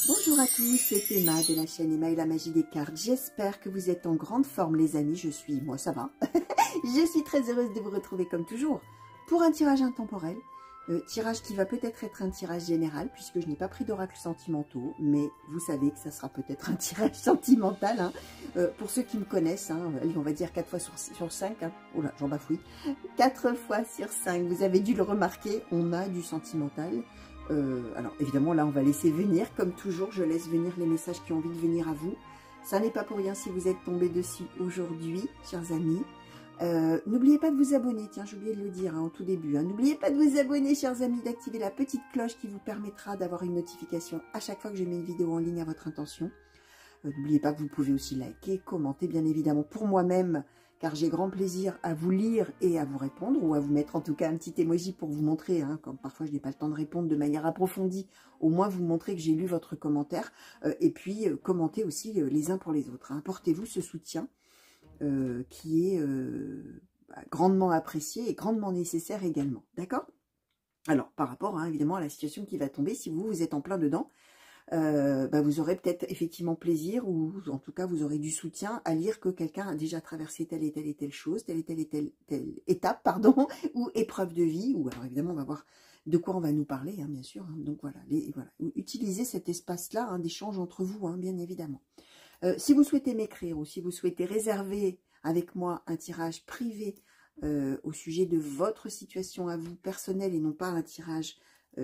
Bonjour à tous, c'est Emma de la chaîne Emma et la magie des cartes. J'espère que vous êtes en grande forme les amis, moi ça va. Je suis très heureuse de vous retrouver comme toujours pour un tirage intemporel. Tirage qui va peut-être être un tirage général puisque je n'ai pas pris d'oracles sentimentaux, mais vous savez que ça sera peut-être un tirage sentimental. Hein. Pour ceux qui me connaissent, hein, allez, on va dire 4 fois sur 5. Hein. Oula, j'en bafouille. 4 fois sur 5, vous avez dû le remarquer, on a du sentimental. Alors évidemment là on va laisser venir, comme toujours je laisse venir les messages qui ont envie de venir à vous. Ça n'est pas pour rien si vous êtes tombés dessus aujourd'hui, chers amis. N'oubliez pas de vous abonner, tiens j'ai oublié de le dire hein, au tout début. Hein. N'oubliez pas de vous abonner chers amis, d'activer la petite cloche qui vous permettra d'avoir une notification à chaque fois que je mets une vidéo en ligne à votre intention. N'oubliez pas que vous pouvez aussi liker, commenter bien évidemment pour moi-même, car j'ai grand plaisir à vous lire et à vous répondre, ou à vous mettre en tout cas un petit emoji pour vous montrer, hein, comme parfois je n'ai pas le temps de répondre de manière approfondie, au moins vous montrer que j'ai lu votre commentaire, et puis commentez aussi les uns pour les autres. Hein. Apportez-vous ce soutien qui est grandement apprécié et grandement nécessaire également, d'accord? Alors, par rapport hein, évidemment à la situation qui va tomber, si vous êtes en plein dedans, vous aurez peut-être effectivement plaisir, ou en tout cas vous aurez du soutien à lire que quelqu'un a déjà traversé telle et telle chose, telle étape, pardon, ou épreuve de vie, ou alors évidemment on va voir de quoi on va nous parler, hein, bien sûr. Hein, donc voilà, utilisez cet espace-là hein, d'échange entre vous, hein, bien évidemment. Si vous souhaitez m'écrire ou si vous souhaitez réserver avec moi un tirage privé au sujet de votre situation à vous personnelle et non pas un tirage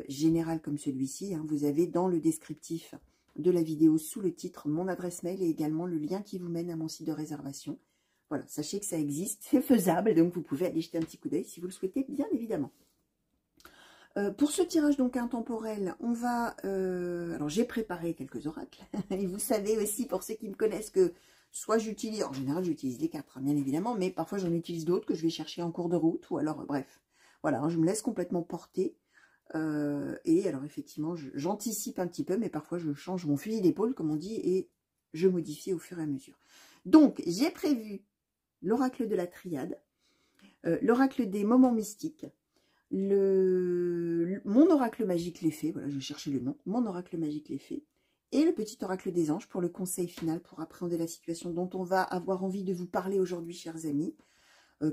général comme celui-ci, hein, vous avez dans le descriptif de la vidéo sous le titre mon adresse mail et également le lien qui vous mène à mon site de réservation. Voilà, sachez que ça existe, c'est faisable, donc vous pouvez aller jeter un petit coup d'œil si vous le souhaitez, bien évidemment. Pour ce tirage donc intemporel, on va... alors j'ai préparé quelques oracles, et vous savez aussi pour ceux qui me connaissent que soit j'utilise, en général j'utilise les 4 hein, bien évidemment, mais parfois j'en utilise d'autres que je vais chercher en cours de route, ou alors bref, voilà, hein, je me laisse complètement porter. Et alors effectivement j'anticipe un petit peu, mais parfois je change mon fusil d'épaule comme on dit, et je modifie au fur et à mesure. Donc j'ai prévu l'oracle de la triade, l'oracle des moments mystiques, mon oracle magique les fées, voilà je cherchais le nom, mon oracle magique les fées, et le petit oracle des anges pour le conseil final, pour appréhender la situation dont on va avoir envie de vous parler aujourd'hui chers amis.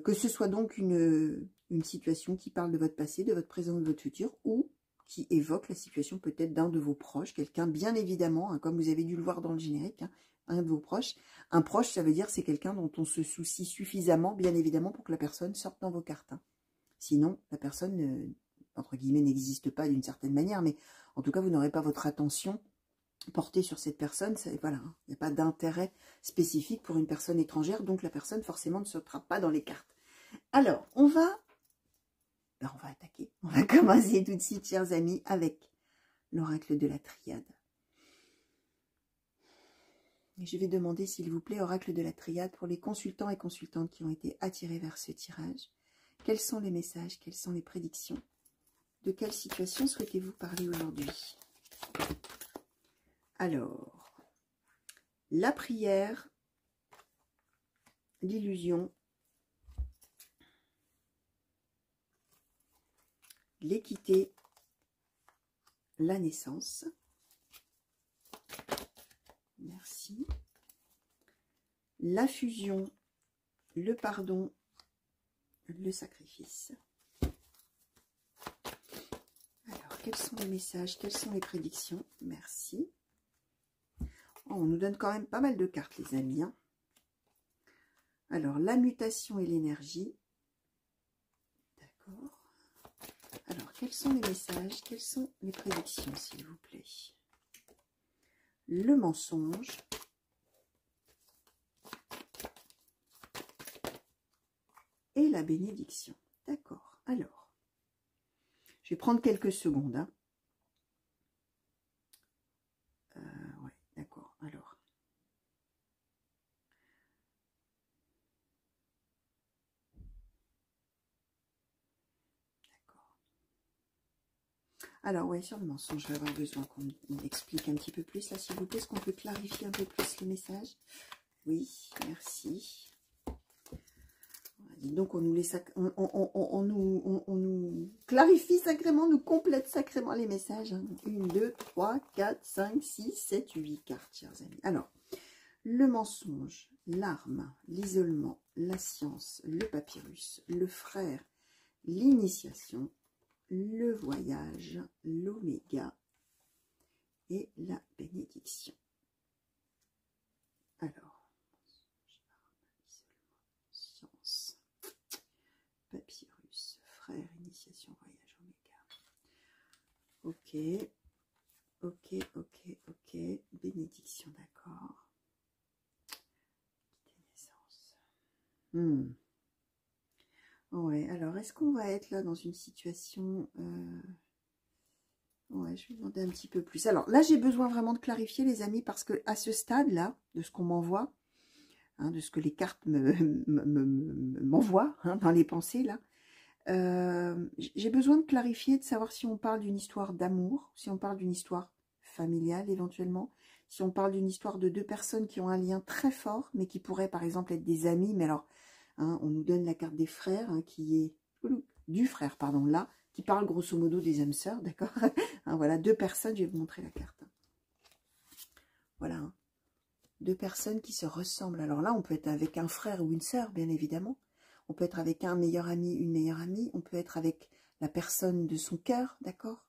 Que ce soit donc une situation qui parle de votre passé, de votre présent, de votre futur, ou qui évoque la situation peut-être d'un de vos proches, quelqu'un bien évidemment, hein, comme vous avez dû le voir dans le générique, hein, un de vos proches. Un proche, ça veut dire c'est quelqu'un dont on se soucie suffisamment, bien évidemment, pour que la personne sorte dans vos cartes. Hein. Sinon, la personne, entre guillemets, n'existe pas d'une certaine manière, mais en tout cas, vous n'aurez pas votre attention portée sur cette personne, voilà, il n'y a pas d'intérêt spécifique pour une personne étrangère, donc la personne forcément ne sautera pas dans les cartes. Alors, on va attaquer, on va commencer tout de suite, chers amis, avec l'oracle de la triade. Et je vais demander, s'il vous plaît, oracle de la triade, pour les consultants et consultantes qui ont été attirés vers ce tirage, quels sont les messages, quelles sont les prédictions, de quelle situation souhaitez-vous parler aujourd'hui? Alors, la prière, l'illusion, l'équité, la naissance. Merci. La fusion, le pardon, le sacrifice. Alors, quels sont les messages, quelles sont les prédictions? Merci. Oh, on nous donne quand même pas mal de cartes, les amis. Hein. Alors, la mutation et l'énergie. D'accord. Alors, quels sont les messages? Quelles sont les prédictions, s'il vous plaît? Le mensonge. Et la bénédiction. D'accord. Alors, je vais prendre quelques secondes. Hein. Ouais, d'accord. Alors. Alors, ouais, sur le mensonge, je vais avoir besoin qu'on m'explique un petit peu plus, là, s'il vous plaît. Est-ce qu'on peut clarifier un peu plus les messages? Oui, merci. On va Donc, on nous, on nous clarifie sacrément, nous complète sacrément les messages. 1, 2, 3, 4, 5, 6, 7, 8 cartes, chers amis. Alors, le mensonge, l'arme, l'isolement, la science, le papyrus, le frère, l'initiation, le voyage, l'oméga et la bénédiction. Alors, science, papyrus, frère, initiation, voyage, oméga. Ok. Bénédiction, d'accord. Ouais, alors, est-ce qu'on va être là dans une situation... Ouais, je vais demander un petit peu plus. Alors, là, j'ai besoin vraiment de clarifier, les amis, parce que à ce stade-là, de ce qu'on m'envoie, hein, de ce que les cartes m'envoient, hein, dans les pensées, là, j'ai besoin de clarifier, de savoir si on parle d'une histoire d'amour, si on parle d'une histoire familiale, éventuellement, si on parle d'une histoire de deux personnes qui ont un lien très fort, mais qui pourraient, par exemple, être des amis, mais alors... Hein, on nous donne la carte des frères, hein, qui est du frère, pardon, là, qui parle grosso modo des âmes sœurs, d'accord. Hein, voilà, deux personnes, je vais vous montrer la carte. Voilà, hein, deux personnes qui se ressemblent. Alors là, on peut être avec un frère ou une sœur, bien évidemment. On peut être avec un meilleur ami, une meilleure amie. On peut être avec la personne de son cœur, d'accord.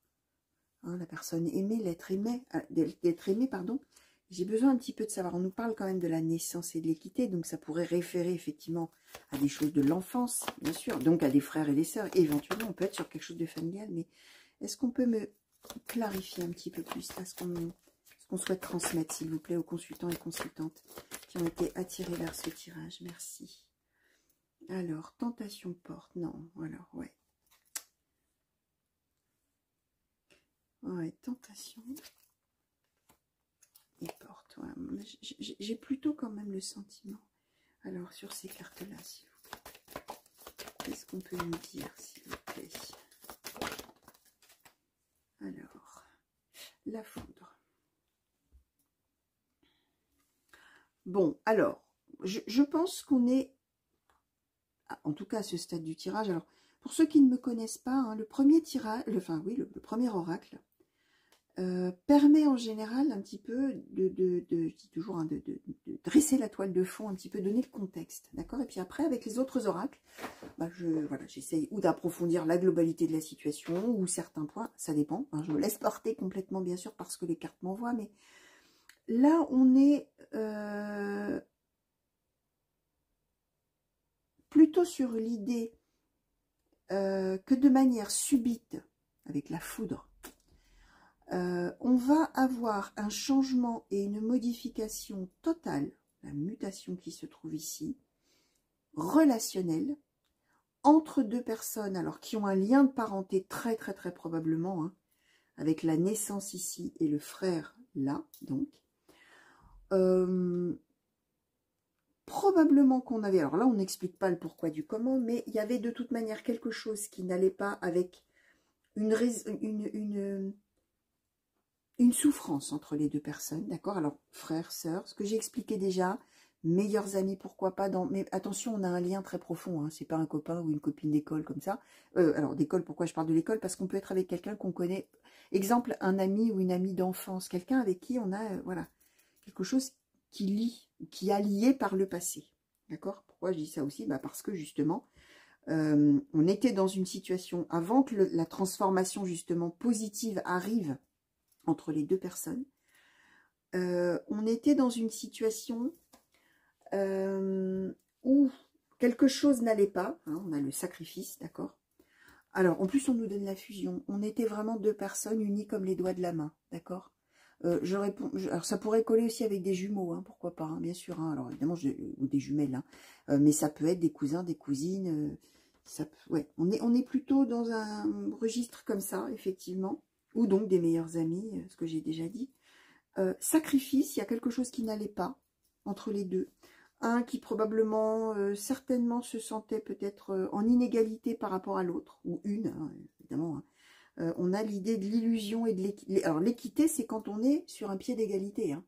Hein, la personne aimée, l'être aimé, pardon. J'ai besoin un petit peu de savoir, on nous parle quand même de la naissance et de l'équité, donc ça pourrait référer effectivement à des choses de l'enfance, bien sûr, donc à des frères et des sœurs. Et éventuellement, on peut être sur quelque chose de familial, mais est-ce qu'on peut me clarifier un petit peu plus ce qu'on souhaite transmettre, s'il vous plaît, aux consultants et consultantes qui ont été attirés vers ce tirage? Merci. Alors, tentation porte, non, alors, ouais. Ouais, tentation... et porte. Ouais. J'ai plutôt quand même le sentiment. Alors, sur ces cartes-là, s'il vous plaît, qu'est-ce qu'on peut nous dire, s'il vous plaît? Alors, la foudre. Bon, alors, je pense qu'on est, en tout cas à ce stade du tirage, alors, pour ceux qui ne me connaissent pas, hein, le premier tirage, le premier oracle, permet en général un petit peu je dis toujours, hein, de dresser la toile de fond, un petit peu donner le contexte, d'accord. Et puis après, avec les autres oracles, bah j'essaye ou d'approfondir la globalité de la situation, ou certains points, ça dépend, hein, je me laisse porter complètement, bien sûr, parce que les cartes m'envoient, mais là, on est plutôt sur l'idée que de manière subite, avec la foudre, on va avoir un changement et une modification totale, la mutation qui se trouve ici, relationnelle, entre deux personnes, alors qui ont un lien de parenté très probablement, hein, avec la naissance ici et le frère là, donc. Probablement qu'on avait, alors là on n'explique pas le pourquoi du comment, mais il y avait de toute manière quelque chose qui n'allait pas avec une souffrance entre les deux personnes, d'accord. Alors, frère, sœur, ce que j'ai expliqué déjà, meilleurs amis, pourquoi pas, mais attention, on a un lien très profond, hein, c'est pas un copain ou une copine d'école comme ça. Alors, d'école, pourquoi je parle de l'école? Parce qu'on peut être avec quelqu'un qu'on connaît, exemple, un ami ou une amie d'enfance, quelqu'un avec qui on a, voilà, quelque chose qui a lié par le passé, d'accord. Pourquoi je dis ça aussi? Bah parce que justement, on était dans une situation, avant que la transformation justement positive arrive entre les deux personnes, on était dans une situation où quelque chose n'allait pas, hein, on a le sacrifice, d'accord. Alors, en plus, on nous donne la fusion. On était vraiment deux personnes unies comme les doigts de la main, d'accord. Je réponds, alors ça pourrait coller aussi avec des jumeaux, hein, pourquoi pas, hein, bien sûr. Hein, alors, évidemment, ou des jumelles, hein, mais ça peut être des cousins, des cousines. Ouais, on est plutôt dans un registre comme ça, effectivement. Ou donc des meilleurs amis, ce que j'ai déjà dit. Sacrifice, il y a quelque chose qui n'allait pas entre les deux. Un qui probablement, certainement se sentait peut-être en inégalité par rapport à l'autre, ou une, hein, évidemment. Hein. On a l'idée de l'illusion et de l'équité. Alors l'équité, c'est quand on est sur un pied d'égalité. Hein.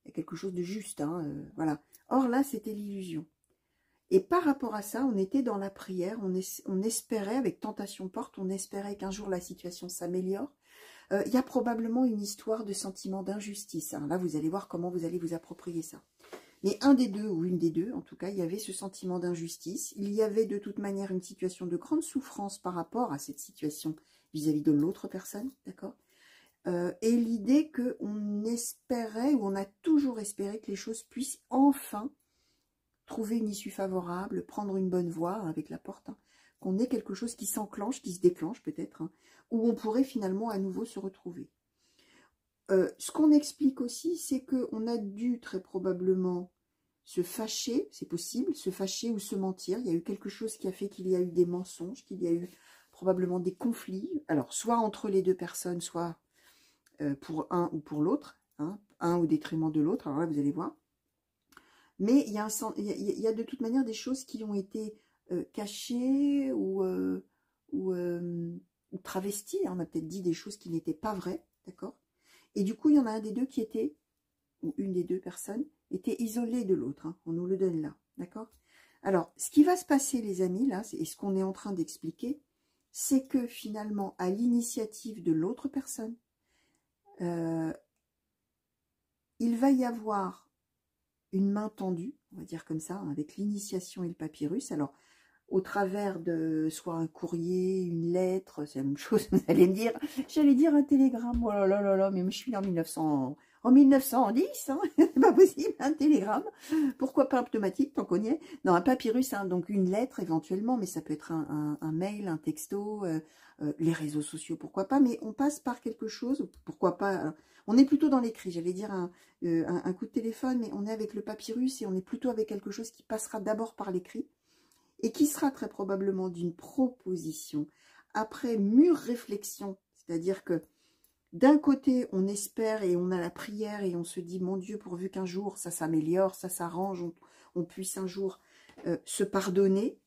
Il y a quelque chose de juste, hein, voilà. Or là, c'était l'illusion. Et par rapport à ça, on était dans la prière, on espérait, avec tentation porte, on espérait qu'un jour la situation s'améliore. Il y a probablement une histoire de sentiment d'injustice. Hein. Là, vous allez voir comment vous allez vous approprier ça. Mais un des deux, ou une des deux, en tout cas, il y avait ce sentiment d'injustice. Il y avait de toute manière une situation de grande souffrance par rapport à cette situation vis-à-vis de l'autre personne, d'accord? Et l'idée qu'on espérait, ou on a toujours espéré que les choses puissent enfin trouver une issue favorable, prendre une bonne voie avec la porte, hein, qu'on ait quelque chose qui s'enclenche, qui se déclenche peut-être, hein, où on pourrait finalement à nouveau se retrouver. Ce qu'on explique aussi, c'est qu'on a dû très probablement se fâcher, c'est possible, se fâcher ou se mentir. Il y a eu quelque chose qui a fait qu'il y a eu des mensonges, qu'il y a eu probablement des conflits, alors soit entre les deux personnes, soit pour un ou pour l'autre, hein, un au détriment de l'autre, alors là vous allez voir. Mais il y a de toute manière des choses qui ont été cachées ou travesties, hein, on a peut-être dit des choses qui n'étaient pas vraies, d'accord? Et du coup, il y en a un des deux qui était, ou une des deux personnes, était isolée de l'autre, hein, on nous le donne là, d'accord? Alors, ce qui va se passer, les amis, là, et ce qu'on est en train d'expliquer, c'est que finalement, à l'initiative de l'autre personne, il va y avoir une main tendue, on va dire comme ça, hein, avec l'initiation et le papyrus. Alors, au travers de soit un courrier, une lettre, c'est la même chose, vous allez me dire, j'allais dire un télégramme, oh là là là là, mais je suis en 1910, hein, c'est pas possible, un télégramme, pourquoi pas un automatique, tant qu'on y est, non, un papyrus, hein, donc une lettre éventuellement, mais ça peut être un mail, un texto, les réseaux sociaux, pourquoi pas, mais on passe par quelque chose, pourquoi pas, alors, on est plutôt dans l'écrit, j'allais dire un coup de téléphone, mais on est avec le papyrus et on est plutôt avec quelque chose qui passera d'abord par l'écrit, et qui sera très probablement d'une proposition après mûre réflexion, c'est-à-dire que d'un côté on espère et on a la prière et on se dit mon Dieu pourvu qu'un jour ça s'améliore, ça s'arrange, on puisse un jour se pardonner,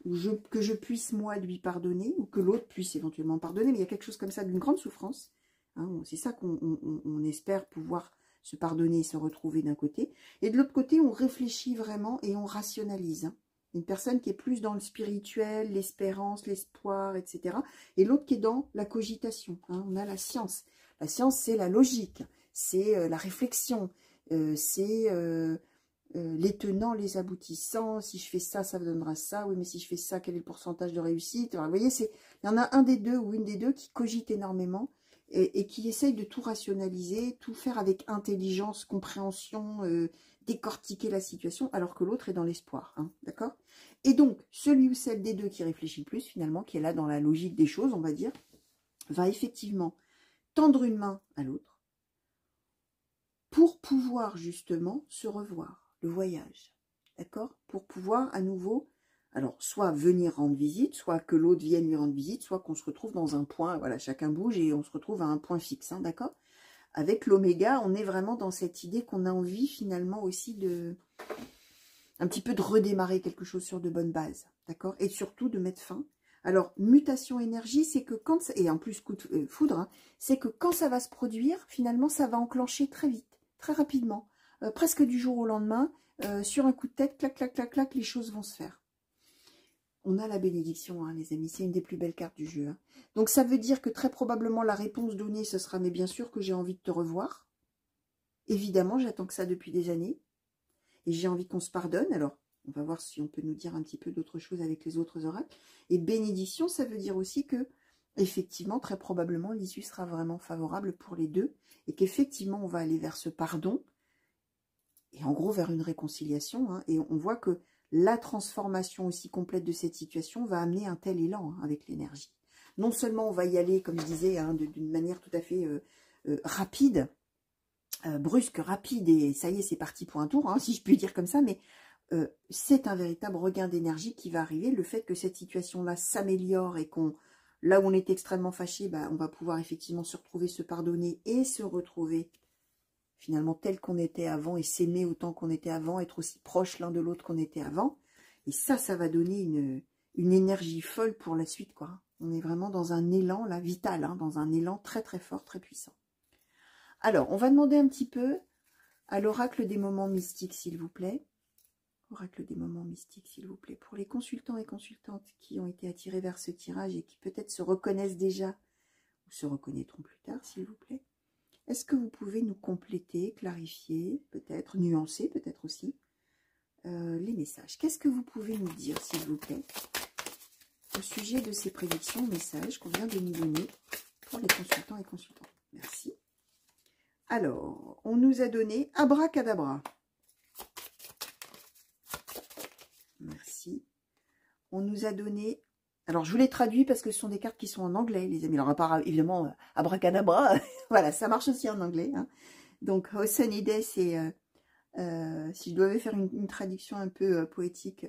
ou que je puisse moi lui pardonner, ou que l'autre puisse éventuellement pardonner, mais il y a quelque chose comme ça d'une grande souffrance, hein, c'est ça qu'on espère pouvoir se pardonner et se retrouver d'un côté, et de l'autre côté on réfléchit vraiment et on rationalise, hein. Une personne qui est plus dans le spirituel, l'espérance, l'espoir, etc. Et l'autre qui est dans la cogitation. Hein. On a la science. La science, c'est la logique, c'est la réflexion, c'est les tenants, les aboutissants. Si je fais ça, ça me donnera ça. Oui, mais si je fais ça, quel est le pourcentage de réussite? Alors, vous voyez, il y en a un des deux ou une des deux qui cogite énormément et qui essaye de tout rationaliser, tout faire avec intelligence, compréhension, décortiquer la situation, alors que l'autre est dans l'espoir, hein, d'accord? Et donc, celui ou celle des deux qui réfléchit plus, finalement, qui est là dans la logique des choses, on va dire, va effectivement tendre une main à l'autre pour pouvoir justement se revoir, le voyage, d'accord? Pour pouvoir à nouveau, alors, soit venir rendre visite, soit que l'autre vienne lui rendre visite, soit qu'on se retrouve dans un point, voilà, chacun bouge et on se retrouve à un point fixe, hein, d'accord? Avec l'oméga, on est vraiment dans cette idée qu'on a envie finalement aussi de un petit peu de redémarrer quelque chose sur de bonnes bases, d'accord? Et surtout de mettre fin. Alors, mutation énergie, c'est que quand, et en plus coup de foudre, hein, c'est que quand ça va se produire, finalement, ça va enclencher très vite, très rapidement, presque du jour au lendemain, sur un coup de tête, clac, clac, clac, clac, les choses vont se faire. On a la bénédiction, hein, les amis, c'est une des plus belles cartes du jeu. Hein. Donc, ça veut dire que très probablement, la réponse donnée, ce sera, mais bien sûr que j'ai envie de te revoir. Évidemment, j'attends que ça depuis des années. Et j'ai envie qu'on se pardonne. Alors, on va voir si on peut nous dire un petit peu d'autres choses avec les autres oracles. Et bénédiction, ça veut dire aussi que, effectivement, très probablement, l'issue sera vraiment favorable pour les deux. Et qu'effectivement, on va aller vers ce pardon. Et en gros, vers une réconciliation. Hein, et on voit que la transformation aussi complète de cette situation va amener un tel élan, hein, avec l'énergie. Non seulement on va y aller, comme je disais, hein, d'une manière tout à fait rapide, brusque, rapide, et ça y est, c'est parti pour un tour, hein, si je puis dire comme ça, mais c'est un véritable regain d'énergie qui va arriver. Le fait que cette situation-là s'améliore et qu'on, là où on est extrêmement fâché, bah, on va pouvoir effectivement se retrouver, se pardonner et se retrouver finalement tel qu'on était avant et s'aimer autant qu'on était avant, être aussi proche l'un de l'autre qu'on était avant. Et ça va donner une énergie folle pour la suite, quoi. On est vraiment dans un élan, là, vital, hein, dans un élan très très fort, très puissant. Alors, on va demander un petit peu à l'oracle des moments mystiques, s'il vous plaît. Oracle des moments mystiques, s'il vous plaît. Pour les consultants et consultantes qui ont été attirés vers ce tirage et qui peut-être se reconnaissent déjà ou se reconnaîtront plus tard, s'il vous plaît. Est-ce que vous pouvez nous compléter, clarifier, peut-être, nuancer, peut-être aussi, les messages? Qu'est-ce que vous pouvez nous dire, s'il vous plaît, au sujet de ces prédictions, messages qu'on vient de nous donner pour les consultants et consultantes? Merci. Alors, on nous a donné Abracadabra. Merci. On nous a donné... Alors, je vous les traduis parce que ce sont des cartes qui sont en anglais, les amis. Alors, à part, évidemment, Abracadabra, voilà, ça marche aussi en anglais. Hein. Donc, Sunny Day, c'est... si je devais faire une traduction un peu poétique,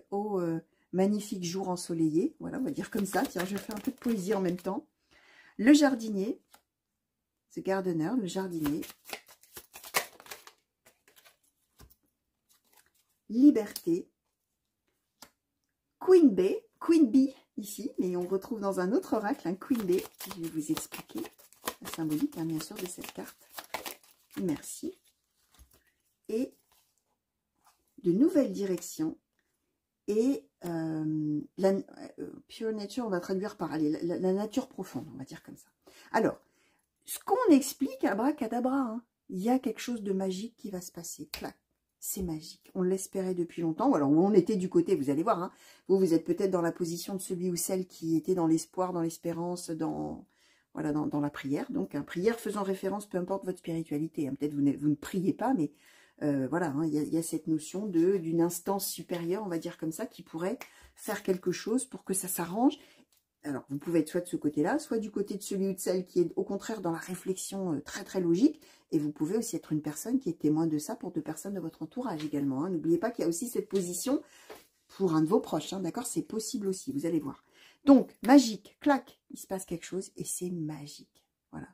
magnifique jour ensoleillé. Voilà, on va dire comme ça. Tiens, je vais faire un peu de poésie en même temps. Le jardinier. The Gardener, le jardinier. Liberté. Queen Bee, ici, mais on retrouve dans un autre oracle, un Queen Bee. Je vais vous expliquer la symbolique, hein, bien sûr, de cette carte. Merci. Et de nouvelles directions. Et Pure Nature, on va traduire par la nature profonde, on va dire comme ça. Alors, ce qu'on explique, abracadabra, hein, il y a quelque chose de magique qui va se passer. Clac. C'est magique. On l'espérait depuis longtemps. Alors, où on était du côté, vous allez voir. Hein, vous êtes peut-être dans la position de celui ou celle qui était dans l'espoir, dans l'espérance, voilà, dans la prière. Donc, prière faisant référence, peu importe votre spiritualité. Hein, peut-être vous ne priez pas, mais voilà, hein, il y a cette notion d'une instance supérieure, on va dire comme ça, qui pourrait faire quelque chose pour que ça s'arrange. Alors, vous pouvez être soit de ce côté-là, soit du côté de celui ou de celle qui est au contraire dans la réflexion très très logique. Et vous pouvez aussi être une personne qui est témoin de ça pour deux personnes de votre entourage également. Hein. N'oubliez pas qu'il y a aussi cette position pour un de vos proches. Hein, d'accord, c'est possible aussi, vous allez voir. Donc, magique, clac, il se passe quelque chose et c'est magique. Voilà.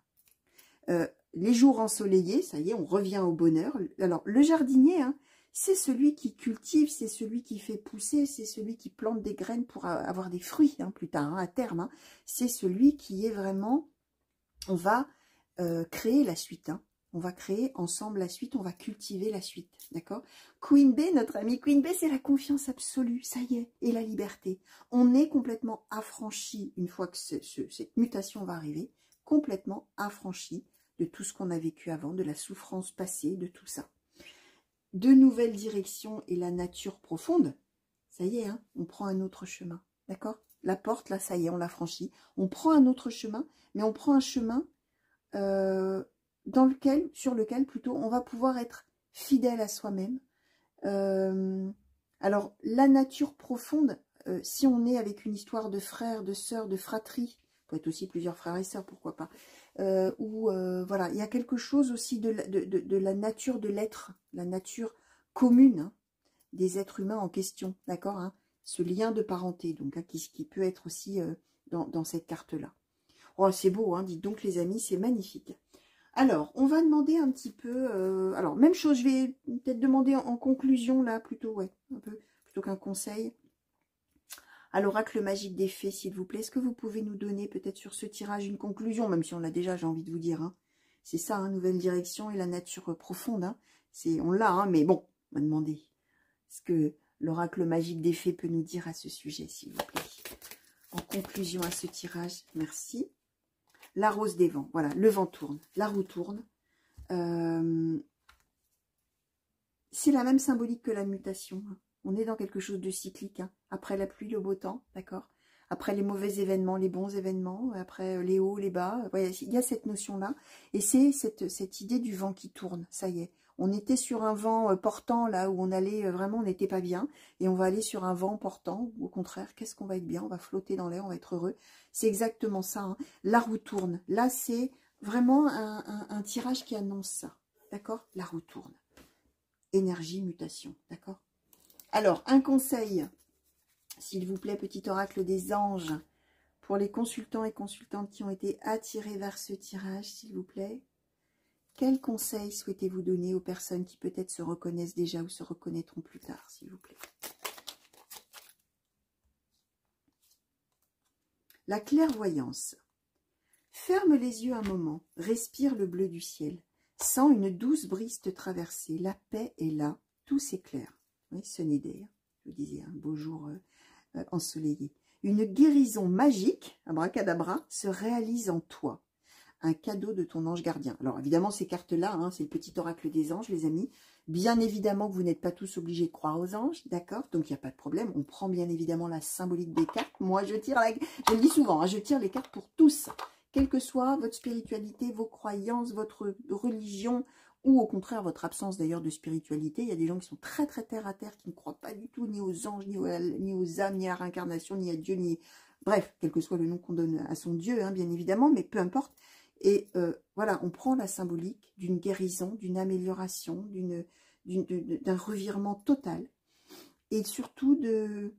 Les jours ensoleillés, ça y est, on revient au bonheur. Alors, le jardinier, hein, c'est celui qui cultive, c'est celui qui fait pousser, c'est celui qui plante des graines pour avoir des fruits hein, plus tard, hein, à terme. Hein. C'est celui qui est vraiment... On va créer la suite. Hein. On va créer ensemble la suite, on va cultiver la suite. D'accord? Queen Bee, notre amie Queen Bee, c'est la confiance absolue, ça y est, et la liberté. On est complètement affranchi, une fois que cette mutation va arriver, complètement affranchi de tout ce qu'on a vécu avant, de la souffrance passée, de tout ça. De nouvelles directions et la nature profonde, ça y est, hein, on prend un autre chemin, d'accord? La porte, là, ça y est, on l'a franchie. On prend un autre chemin, mais on prend un chemin sur lequel, plutôt, on va pouvoir être fidèle à soi-même. Alors, la nature profonde, si on est avec une histoire de frères, de sœurs, de fratrie, peut être aussi plusieurs frères et sœurs, pourquoi pas, voilà, il y a quelque chose aussi de la nature de l'être, la nature commune hein, des êtres humains en question, d'accord hein, ce lien de parenté, donc hein, qui peut être aussi dans cette carte-là. Oh, c'est beau, hein, dites donc les amis, c'est magnifique. Alors, on va demander un petit peu, alors même chose, je vais peut-être demander en conclusion là, plutôt, ouais, un peu, plutôt qu'un conseil. À l'oracle magique des fées, s'il vous plaît, est-ce que vous pouvez nous donner peut-être sur ce tirage une conclusion, même si on l'a déjà, j'ai envie de vous dire. Hein. C'est ça, hein, nouvelle direction et la nature profonde. Hein. On l'a, hein, mais bon, on va demander. Ce que l'oracle magique des fées peut nous dire à ce sujet, s'il vous plaît. En conclusion à ce tirage, merci. La rose des vents, voilà, le vent tourne, la roue tourne. C'est la même symbolique que la mutation. Hein. On est dans quelque chose de cyclique. Hein. Après la pluie, le beau temps, d'accord. Après les mauvais événements, les bons événements. Après les hauts, les bas. Ouais, il y a cette notion-là. Et c'est cette idée du vent qui tourne. Ça y est. On était sur un vent portant, là où on allait vraiment, on n'était pas bien. Et on va aller sur un vent portant. Ou au contraire, qu'est-ce qu'on va être bien? On va flotter dans l'air, on va être heureux. C'est exactement ça. Hein. La roue tourne. Là, c'est vraiment un tirage qui annonce ça. D'accord? La roue tourne. Énergie, mutation, d'accord? Alors, un conseil, s'il vous plaît, petit oracle des anges, pour les consultants et consultantes qui ont été attirés vers ce tirage, s'il vous plaît. Quel conseil souhaitez-vous donner aux personnes qui peut-être se reconnaissent déjà ou se reconnaîtront plus tard, s'il vous plaît? La clairvoyance. Ferme les yeux un moment, respire le bleu du ciel. Sens une douce brise te traverser. La paix est là, tout s'éclaire. Oui, sunny day, je vous disais, un beau jour ensoleillé. Une guérison magique, abracadabra, se réalise en toi. Un cadeau de ton ange gardien. Alors évidemment, ces cartes-là, hein, c'est le petit oracle des anges, les amis. Bien évidemment que vous n'êtes pas tous obligés de croire aux anges, d'accord? Donc il n'y a pas de problème. On prend bien évidemment la symbolique des cartes. Moi, je tire, je le dis souvent, hein, je tire les cartes pour tous. Quelle que soit votre spiritualité, vos croyances, votre religion, ou au contraire votre absence d'ailleurs de spiritualité. Il y a des gens qui sont très très terre à terre, qui ne croient pas du tout ni aux anges, ni aux âmes, ni à la réincarnation, ni à Dieu, ni... Bref, quel que soit le nom qu'on donne à son Dieu, hein, bien évidemment, mais peu importe. Et voilà, on prend la symbolique d'une guérison, d'une amélioration, d'un revirement total. Et surtout de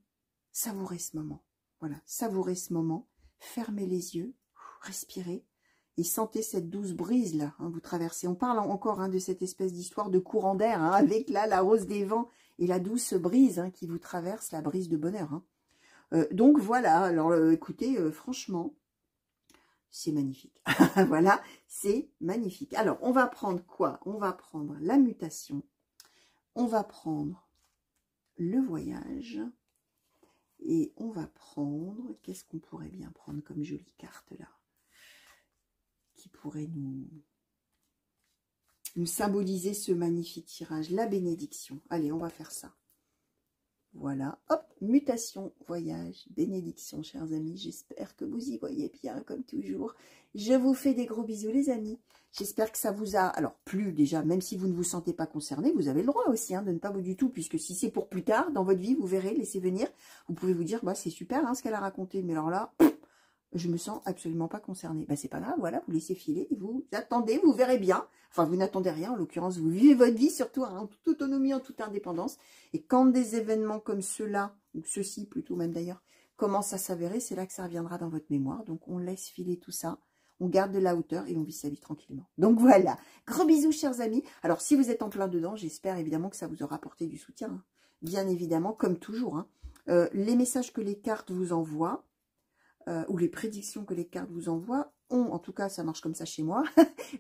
savourer ce moment. Voilà, savourer ce moment. Fermez les yeux, respirez. Et sentez cette douce brise là, hein, vous traversez. On parle encore hein, de cette espèce d'histoire de courant d'air, hein, avec là la rose des vents et la douce brise hein, qui vous traverse, la brise de bonheur. Hein. Donc voilà, alors écoutez, franchement, c'est magnifique. Voilà, c'est magnifique. Alors, on va prendre quoi? On va prendre la mutation, on va prendre le voyage, et on va prendre, qu'est-ce qu'on pourrait bien prendre comme jolie carte là? Qui pourrait nous symboliser ce magnifique tirage, la bénédiction. Allez, on va faire ça. Voilà, hop, mutation, voyage, bénédiction, chers amis. J'espère que vous y voyez bien, comme toujours. Je vous fais des gros bisous, les amis. J'espère que ça vous a, alors, plu déjà, même si vous ne vous sentez pas concerné, vous avez le droit aussi hein, de ne pas vous du tout, puisque si c'est pour plus tard, dans votre vie, vous verrez, laissez venir. Vous pouvez vous dire, bah c'est super hein, ce qu'elle a raconté, mais alors là... je me sens absolument pas concernée. Ben, c'est pas grave, voilà, vous laissez filer, vous attendez, vous verrez bien. Enfin, vous n'attendez rien, en l'occurrence, vous vivez votre vie, surtout hein, en toute autonomie, en toute indépendance. Et quand des événements comme ceux-là, ou ceux-ci plutôt même d'ailleurs, commencent à s'avérer, c'est là que ça reviendra dans votre mémoire. Donc, on laisse filer tout ça, on garde de la hauteur et on vit sa vie tranquillement. Donc, voilà. Gros bisous, chers amis. Alors, si vous êtes en plein dedans, j'espère évidemment que ça vous aura apporté du soutien. Hein. Bien évidemment, comme toujours. Hein. Les messages que les cartes vous envoient, ou les prédictions que les cartes vous envoient ont, en tout cas ça marche comme ça chez moi,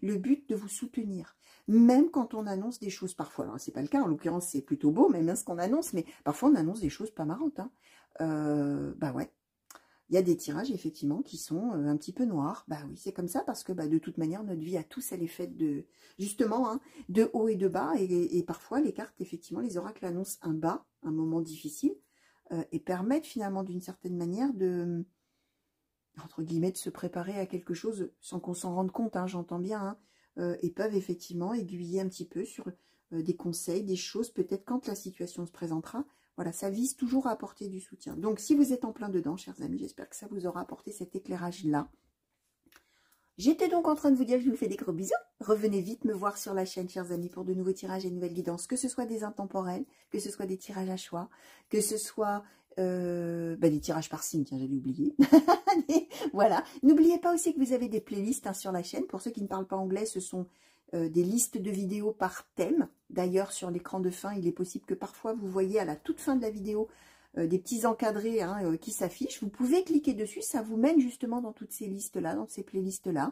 le but de vous soutenir. Même quand on annonce des choses parfois, alors c'est pas le cas, en l'occurrence c'est plutôt beau, même hein, ce qu'on annonce, mais parfois on annonce des choses pas marrantes. Hein. Bah ouais, il y a des tirages effectivement qui sont un petit peu noirs. Bah oui, c'est comme ça parce que bah, de toute manière notre vie à tous elle est faite de, justement, hein, de haut et de bas. Et parfois les cartes, effectivement, les oracles annoncent un bas, un moment difficile, et permettent finalement d'une certaine manière de... entre guillemets, de se préparer à quelque chose sans qu'on s'en rende compte, hein, j'entends bien, hein, et peuvent effectivement aiguiller un petit peu sur des conseils, des choses, peut-être quand la situation se présentera. Voilà, ça vise toujours à apporter du soutien. Donc, si vous êtes en plein dedans, chers amis, j'espère que ça vous aura apporté cet éclairage-là. J'étais donc en train de vous dire que je vous fais des gros bisous. Revenez vite me voir sur la chaîne, chers amis, pour de nouveaux tirages et de nouvelles guidances, que ce soit des intemporels, que ce soit des tirages à choix, que ce soit des tirages par signe, tiens, j'avais oublié. Voilà. N'oubliez pas aussi que vous avez des playlists hein, sur la chaîne. Pour ceux qui ne parlent pas anglais, ce sont des listes de vidéos par thème. D'ailleurs, sur l'écran de fin, il est possible que parfois vous voyez à la toute fin de la vidéo des petits encadrés hein, qui s'affichent. Vous pouvez cliquer dessus, ça vous mène justement dans toutes ces listes-là, dans ces playlists-là.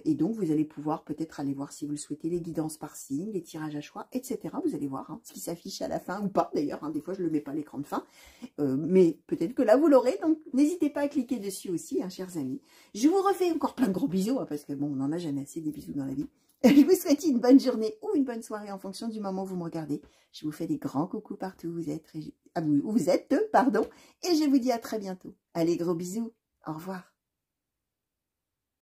Et donc, vous allez pouvoir peut-être aller voir, si vous le souhaitez, les guidances par signe, les tirages à choix, etc. Vous allez voir hein, ce qui s'affiche à la fin ou pas. D'ailleurs, hein, des fois, je ne le mets pas à l'écran de fin. Mais peut-être que là, vous l'aurez. Donc, n'hésitez pas à cliquer dessus aussi, hein, chers amis. Je vous refais encore plein de gros bisous, hein, parce que bon, on n'en a jamais assez des bisous dans la vie. Je vous souhaite une bonne journée ou une bonne soirée en fonction du moment où vous me regardez. Je vous fais des grands coucous partout où vous êtes, pardon. Et je vous dis à très bientôt. Allez, gros bisous. Au revoir.